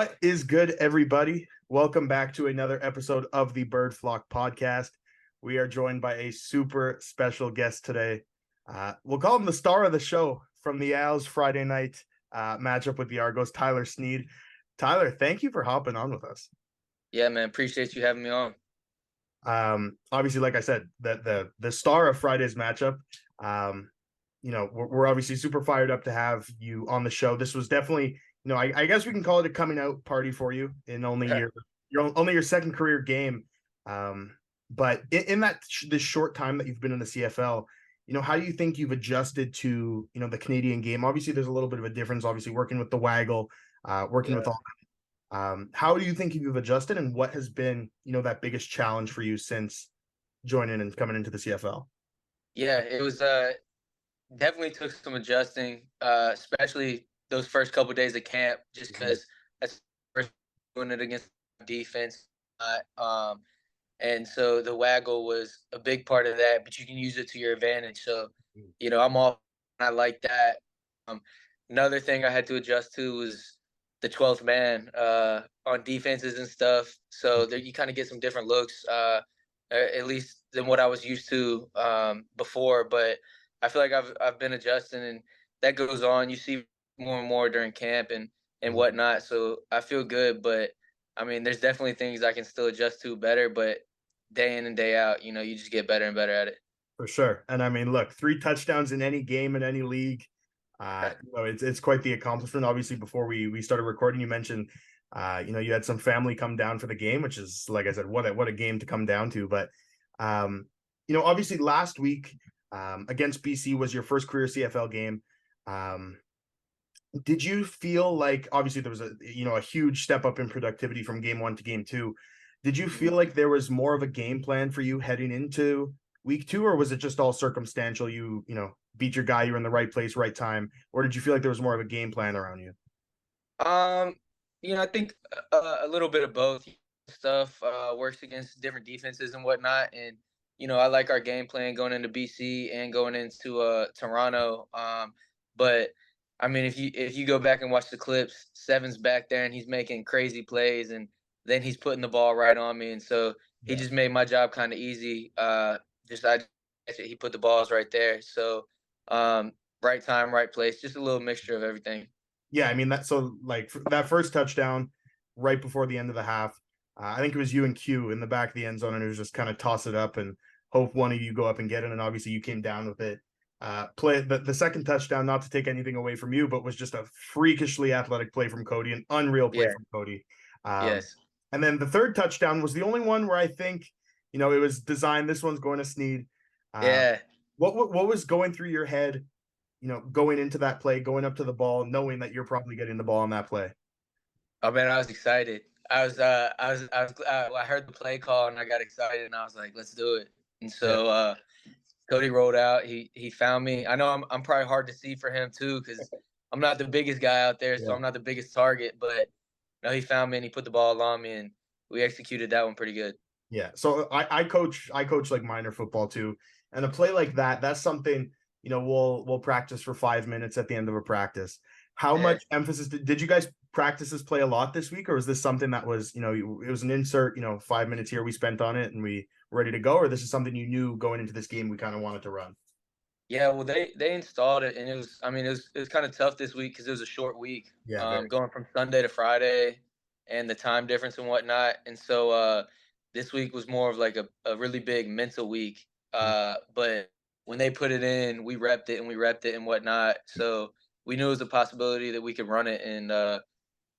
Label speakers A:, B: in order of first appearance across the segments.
A: What is good, everybody? Welcome back to another episode of the Bird Flock podcast. We are joined by a super special guest today. We'll call him the star of the show from the Owls Friday night matchup with the Argos, Tyler Snead. Tyler, thank you for hopping on with us.
B: Yeah, man. Appreciate you having me on.
A: Obviously, like I said, the star of Friday's matchup. We're obviously super fired up to have you on the show. This was definitely, I guess we can call it a coming out party for you in only your second career game. But in this short time that you've been in the CFL, how do you think you've adjusted to, the Canadian game? Obviously, there's a little bit of a difference, obviously working with the Waggle, working with all. How do you think you've adjusted, and what has been, that biggest challenge for you since joining and coming into the CFL?
B: Yeah, it was definitely took some adjusting, especially those first couple of days of camp, just because that's first doing it against defense. And so the waggle was a big part of that, but you can use it to your advantage. So, I like that. Um, Another thing I had to adjust to was the 12th man on defenses and stuff. So there, you kind of get some different looks, at least than what I was used to before. But I feel like I've been adjusting, and that goes on. You see more and more during camp and whatnot. So I feel good, but I mean, there's definitely things I can still adjust to better. But day in and day out, you just get better and better at it.
A: For sure. And I mean, look, 3 touchdowns in any game in any league. It's quite the accomplishment. Obviously, before we started recording, you mentioned you had some family come down for the game, which is, like I said, what a game to come down to. But obviously last week against BC was your first career CFL game. Did you feel like, obviously there was a huge step up in productivity from game 1 to game 2? Did you feel like there was more of a game plan for you heading into week 2, or was it just all circumstantial? You beat your guy, you were in the right place, right time, or did you feel like there was more of a game plan around you?
B: Um, I think a little bit of both stuff works against different defenses and whatnot. And I like our game plan going into BC and going into Toronto. But I mean, if you go back and watch the clips, Seven's back there and he's making crazy plays, and then he's putting the ball right on me, and so he just made my job kind of easy. He put the balls right there, so right time, right place, just a little mixture of everything.
A: Yeah, I mean like that first touchdown right before the end of the half. I think it was you and Q in the back of the end zone, and it was just kind of toss it up and hope one of you go up and get it. And obviously you came down with it. Play the second touchdown, not to take anything away from you, but was just a freakishly athletic play from Cody, an unreal play
B: Yeah.
A: from Cody.
B: Yes.
A: And then the third touchdown was the only one where I think it was designed. This one's going to Snead.
B: Yeah.
A: What was going through your head, going into that play, going up to the ball, knowing that you're probably getting the ball on that play?
B: Oh man, I was excited. I heard the play call and I got excited and I was like, let's do it. And so Cody rolled out. He found me. I know I'm probably hard to see for him too, because I'm not the biggest guy out there, so I'm not the biggest target. But he found me and he put the ball on me, and we executed that one pretty good.
A: Yeah. So I coach like minor football too. And a play like that, that's something, we'll practice for 5 minutes at the end of a practice. How
B: Yeah.
A: much emphasis did you guys practice this play a lot this week, or is this something that was, it was an insert, 5 minutes here we spent on it and we were ready to go, or this is something you knew going into this game we kind of wanted to run?
B: Yeah, well, they installed it, and it was. I mean, it was kind of tough this week because it was a short week,
A: Yeah, very.
B: going from Sunday to Friday, and the time difference and whatnot. And so this week was more of like a really big mental week. But when they put it in, we repped it and we repped it and whatnot. So we knew it was a possibility that we could run it, and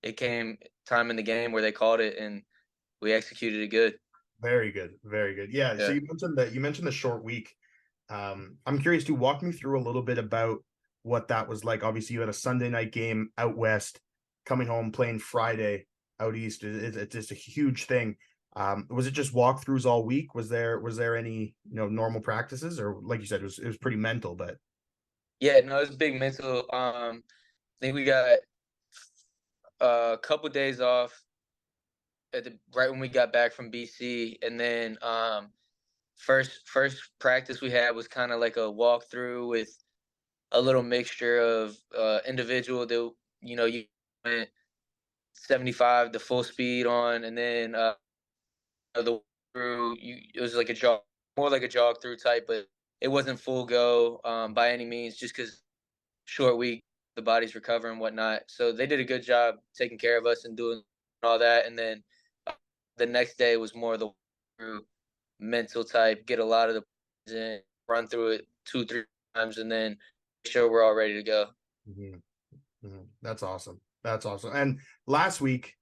B: it came time in the game where they called it, and we executed it good.
A: Very good. Very good. Yeah. So
B: Yeah.
A: you mentioned the short week. I'm curious to walk me through a little bit about what that was like. Obviously, you had a Sunday night game out west, coming home playing Friday out east. It's just a huge thing. Was it just walkthroughs all week? Was there any normal practices, or like you said, it was pretty mental? But
B: Yeah, no, it's big mental. I think we got a couple days off right when we got back from BC, and then first practice we had was kind of like a walkthrough with a little mixture of individual that you went 75 the full speed on, and then the through you it was like a jog, more like a jog through type, but it wasn't full go by any means, just because short week, the body's recovering and whatnot. So they did a good job taking care of us and doing all that. And then the next day was more the mental type, get a lot of the in, run through it 2-3 times, and then make sure we're all ready to go.
A: Mhm. That's awesome. That's awesome. And last week,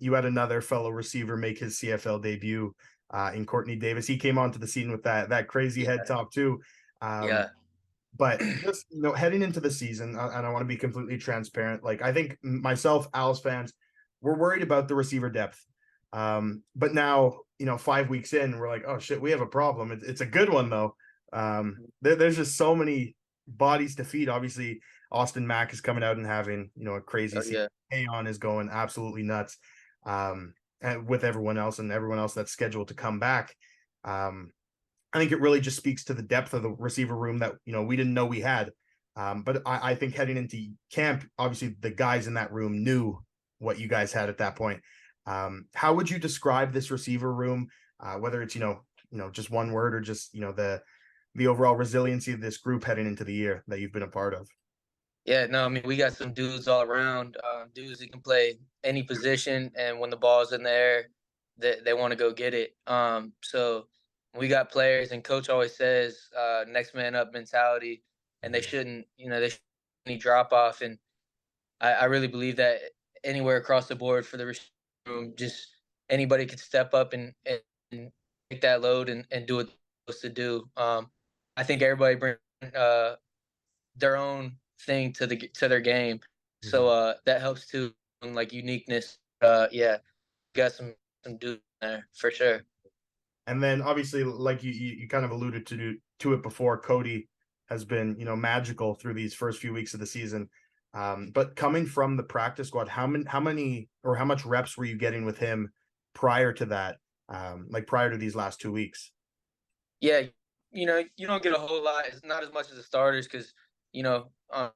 A: you had another fellow receiver make his CFL debut in Courtney Davis. He came onto the scene with that crazy head top too.
B: Yeah.
A: But just heading into the season, and I want to be completely transparent. Like I think myself, Owls fans, we're worried about the receiver depth. But now 5 weeks in, we're like, oh shit, we have a problem. It's a good one though. There's just so many bodies to feed. Obviously, Austin Mack is coming out and having a crazy season. Aon is going absolutely nuts. And with everyone else that's scheduled to come back. I think it really just speaks to the depth of the receiver room that we didn't know we had. But I think heading into camp, obviously the guys in that room knew what you guys had at that point. How would you describe this receiver room? Whether it's just one word or just the overall resiliency of this group heading into the year that you've been a part of.
B: Yeah, no, I mean, we got some dudes all around, dudes that can play any position, and when the ball's in the air, they want to go get it. So we got players, and coach always says, next man up mentality, and they shouldn't, they shouldn't any drop off. And I really believe that anywhere across the board for the room, just anybody could step up and take that load and do what they're supposed to do. I think everybody bring uh, their own thing to their game. So that helps too, and like uniqueness. Yeah, got some dudes there for sure.
A: And then obviously, like you kind of alluded to it before, Cody has been magical through these first few weeks of the season. But coming from the practice squad, how many or how much reps were you getting with him prior to that? Like prior to these last 2 weeks?
B: Yeah, you don't get a whole lot. It's not as much as the starters because you know uh,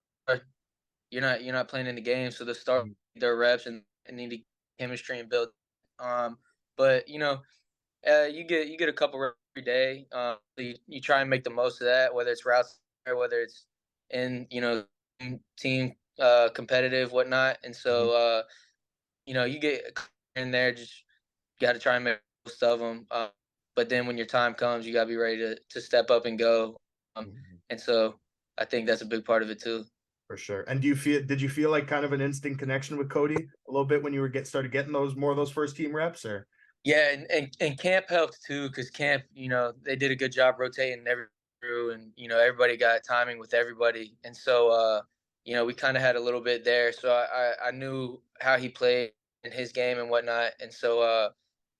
B: you're not playing in the game, so the start their reps and need to chemistry and build. But you get a couple reps every day. You try and make the most of that, whether it's routes or whether it's in team competitive whatnot. And so you get in there, just got to try and make most of them. But then when your time comes, you got to be ready to step up and go. And so I think that's a big part of it too.
A: For sure. And did you feel like kind of an instant connection with Cody a little bit when you started getting those first team reps, or?
B: Yeah, and camp helped too because camp, they did a good job rotating every through, and everybody got timing with everybody, and so we kind of had a little bit there, so I knew how he played in his game and whatnot, and so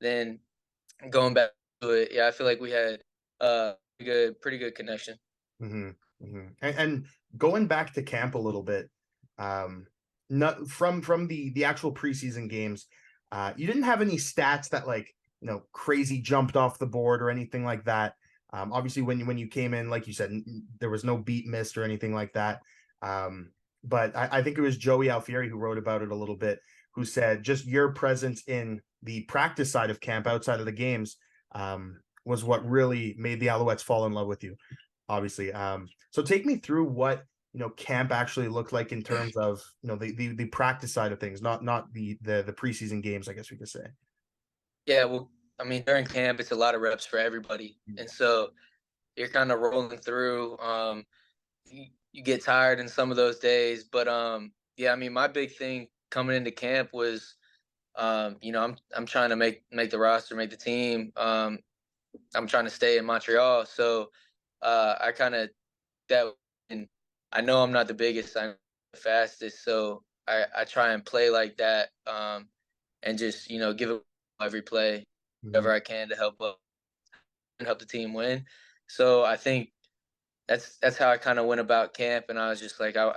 B: then going back to it, yeah, I feel like we had pretty good connection.
A: And going back to camp a little bit, not from the actual preseason games, you didn't have any stats that crazy jumped off the board or anything like that. Obviously when you came in, like you said, there was no beat missed or anything like that. But I think it was Joey Alfieri who wrote about it a little bit, who said just your presence in the practice side of camp outside of the games was what really made the Alouettes fall in love with you, obviously. So take me through what camp actually looked like in terms of the practice side of things, not the preseason games, I guess we could say.
B: Yeah, well, I mean, during camp, it's a lot of reps for everybody, and so you're kind of rolling through. You get tired in some of those days, but yeah, I mean, my big thing coming into camp was, I'm trying to make the roster, make the team. I'm trying to stay in Montreal, so I kind of that, and I know I'm not the biggest, I'm the fastest, so I try and play like that, and just give it every play, whatever I can to help and help the team win. So I think that's how I kind of went about camp, and I was just like I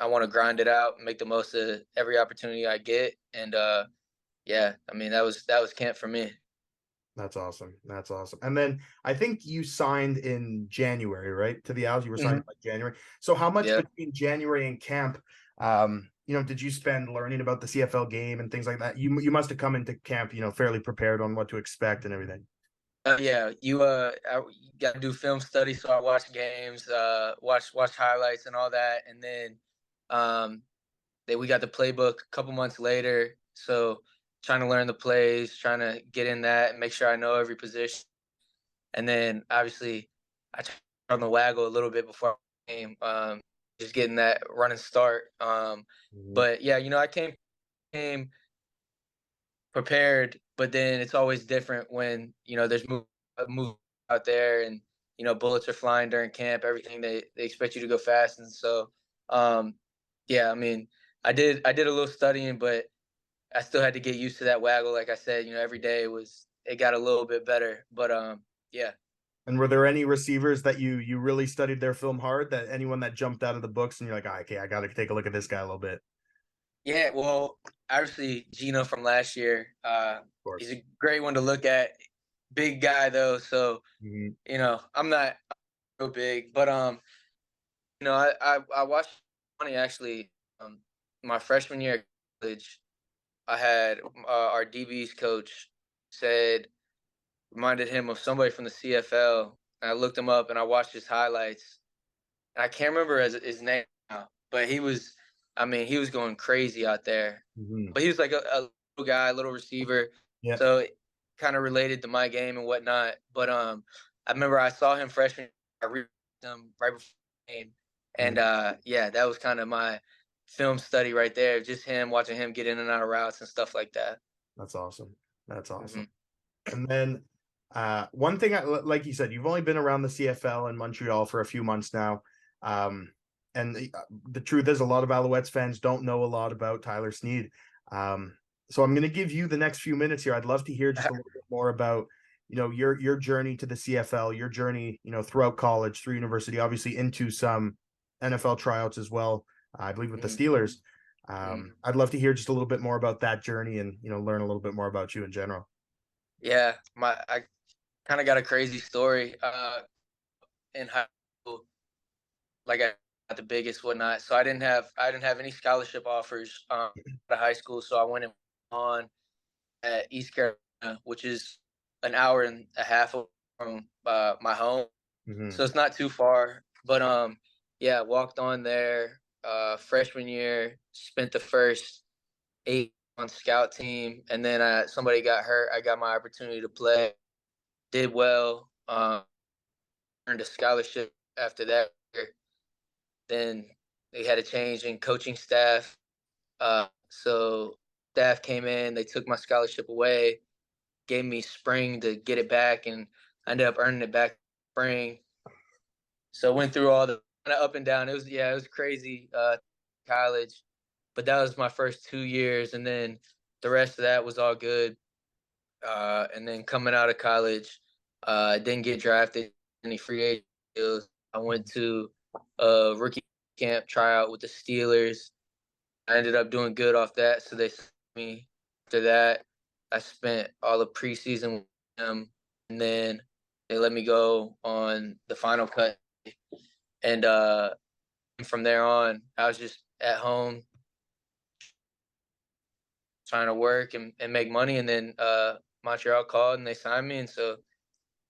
B: want to grind it out, make the most of every opportunity I get, and yeah, I mean that was camp for me.
A: That's awesome. That's awesome. And then I think you signed in January, right? To the Owls, you were signed
B: Hmm.
A: by January. So how much
B: Yeah.
A: between January and camp Did you spend learning about the CFL game and things like that? You must have come into camp, fairly prepared on what to expect and everything.
B: Yeah, you got to do film study, so I watch games, watch highlights and all that, and then um, we got the playbook a couple months later. So trying to learn the plays, trying to get in that and make sure I know every position. And then obviously I tried on the waggle a little bit before I came, just getting that running start.
A: Mhm.
B: But yeah, I came prepared, but then it's always different when there's move out there, and bullets are flying during camp. Everything they expect you to go fast, and so yeah, I mean, I did a little studying, but I still had to get used to that waggle. Like I said, every day it got a little bit better, but yeah.
A: And were there any receivers that you really studied their film hard? That anyone that jumped out of the books and you're like, okay, I got to take a look at this guy a little bit.
B: Yeah, well, obviously Gino from last year,
A: Of
B: he's
A: course.
B: a great one to look at. Big guy though, so
A: Mhm.
B: I'm not real big, but I watched funny actually. My freshman year at college, I had our DB's coach said reminded him of somebody from the CFL, and I looked him up and I watched his highlights. And I can't remember his name now, but I mean, he was going crazy out there.
A: Mhm.
B: But he was like a little guy, little receiver,
A: Yeah.
B: so kind of related to my game and whatnot. But I remember I saw him freshman. I read him right before the game, and
A: Mhm.
B: yeah, that was kind of my film study right there. Just him watching him get in and out of routes and stuff like that.
A: That's awesome. That's awesome.
B: Hmm.
A: And then one thing, like you said, you've only been around the CFL in Montreal for a few months now. Um, and the truth is, a lot of Alouettes fans don't know a lot about Tyler Snead. So I'm going to give you the next few minutes here. I'd love to hear just a little bit more about, your journey to the CFL, your journey, throughout college, through university, obviously into some NFL tryouts as well. I believe with the
B: Hmm.
A: Steelers.
B: Hmm.
A: I'd love to hear just a little bit more about that journey and learn a little bit more about you in general.
B: Yeah, I kind of got a crazy story. In high school, like I got the biggest whatnot. So I didn't have any scholarship offers out of high school. So I went on at East Carolina, which is an hour and a half from my home.
A: Mm-hmm.
B: So it's not too far. But yeah, walked on there freshman year, spent the first 8 on scout team, and then somebody got hurt. I got my opportunity to play, did well, earned a scholarship after that year. Then they had a change in coaching staff. So staff came in, they took my scholarship away, gave me spring to get it back, and I ended up earning it back spring. So went through all the kind of up and down. It was crazy college, but that was my first 2 years, and then the rest of that was all good. And then coming out of college, I didn't get drafted any free agent deals. I went to a rookie camp tryout with the Steelers. I ended up doing good off that, so they signed me. After that, I spent all the preseason with them, and then they let me go on the final cut. And from there on, I was just at home trying to work and make money. And then Montreal called and they signed me, and so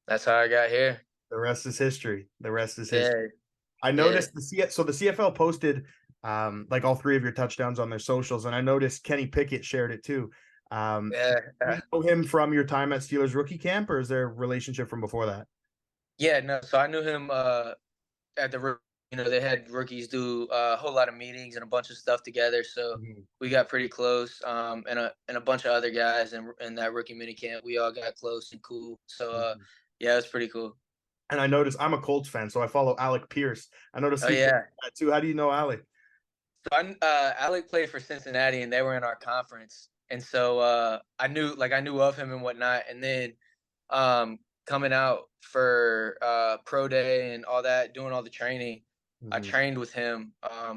B: that's how I got here.
A: The rest is history. The rest is history.
B: Yeah,
A: I
B: yeah,
A: noticed the CFL posted like all three of your touchdowns on their socials, and I noticed Kenny Pickett shared it too.
B: yeah.
A: Do you know him from your time at Steelers rookie camp, or is there a relationship from before that?
B: Yeah, no. So I knew him at they had rookies do a whole lot of meetings and a bunch of stuff together. So
A: Mhm.
B: we got pretty close. And a bunch of other guys in that rookie mini camp. We all got close and cool. So
A: Mhm.
B: yeah, it was pretty cool.
A: And I noticed I'm a Colts fan, so I follow Alec Pierce. I noticed
B: Oh
A: he posted
B: yeah.
A: that too. How do you know Alec?
B: So Alec played for Cincinnati, and they were in our conference, and so I knew of him and whatnot. And then coming out for pro day and all that, doing all the training, I
A: Mhm.
B: trained with him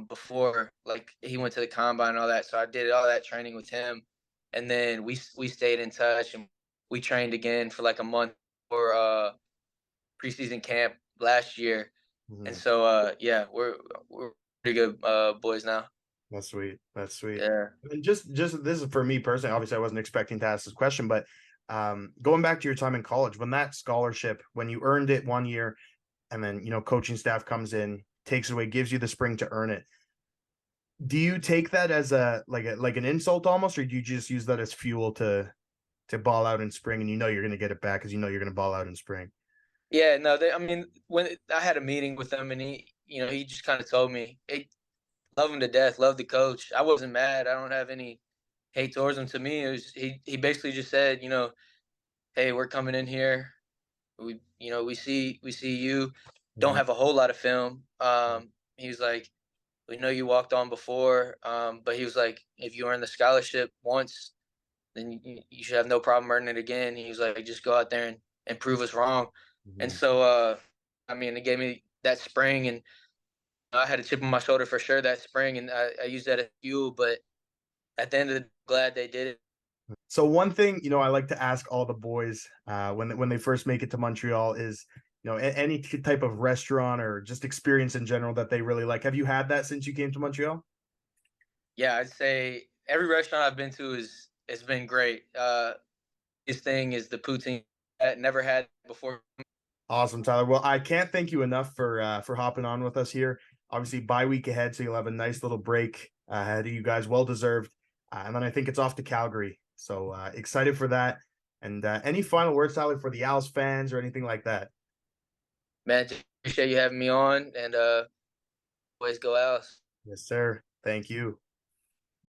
B: before, like he went to the combine and all that. So I did all that training with him, and then we stayed in touch and we trained again for like a month for preseason camp last year. And
A: Mhm.
B: so yeah, we're pretty good boys now.
A: That's sweet. That's sweet.
B: Yeah.
A: And just this is for me personally. Obviously, I wasn't expecting to ask this question, but going back to your time in college, when that scholarship, when you earned it one year, and then coaching staff comes in, takes it away, gives you the spring to earn it. Do you take that as like an insult almost, or do you just use that as fuel to ball out in spring, and you're going to get it back because you're going to ball out in spring?
B: Yeah, no, I mean, when I had a meeting with him and he just kind of told me, hey, love him to death, love the coach. I wasn't mad. I don't have any hate towards him. To me, it was he basically just said, hey, we're coming in here. We see you don't
A: Mhm.
B: have a whole lot of film. He was like, we know you walked on before, but he was like, if you earn the scholarship once, then you should have no problem earning it again. He was like, just go out there and prove us wrong. And
A: Mhm.
B: so, I mean, it gave me that spring, and I had a chip on my shoulder for sure that spring, and I used that as fuel. But at the end of the day, glad they did it.
A: So one thing, I like to ask all the boys when they first make it to Montreal is, any type of restaurant or just experience in general that they really like. Have you had that since you came to Montreal?
B: Yeah, I'd say every restaurant I've been to is it's been great. This thing is the poutine I never had before.
A: Awesome, Tyler. Well, I can't thank you enough for hopping on with us here. Obviously, bye week ahead, so you'll have a nice little break ahead of you guys, well deserved. And then I think it's off to Calgary. So excited for that. And any final words, Tyler, for the Owls fans or anything like that?
B: Man, just appreciate you having me on, and always go Owls.
A: Yes, sir. Thank you.